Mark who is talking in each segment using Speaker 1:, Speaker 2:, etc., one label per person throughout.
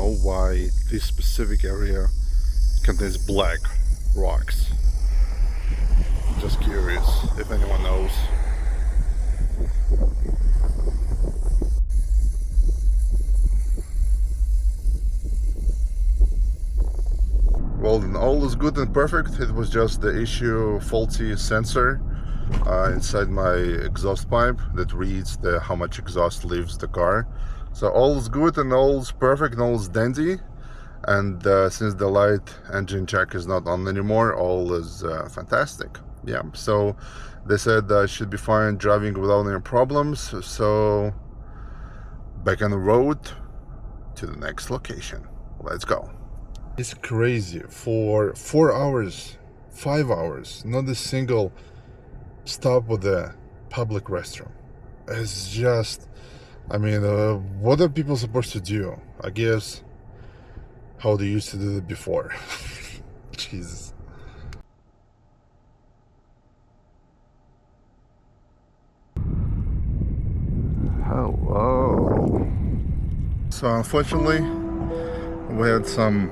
Speaker 1: know why this specific area contains black rocks. Just curious if anyone knows. Well, then all is good and perfect. It was just the issue faulty sensor inside my exhaust pipe that reads how much exhaust leaves the car. So all is good and all is perfect and all is dandy. And since the light engine check is not on anymore, all is fantastic. Yeah, so they said I should be fine driving without any problems. So back on the road to the next location. Let's go. It's crazy. For 4 hours, 5 hours, not a single stop with the public restroom. It's just, I mean, what are people supposed to do? I guess how they used to do it before. Jesus. Hello. So unfortunately, we had some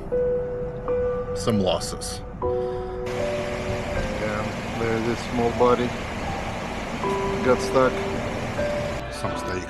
Speaker 1: losses. Yeah, there's this small body got stuck. Some steak.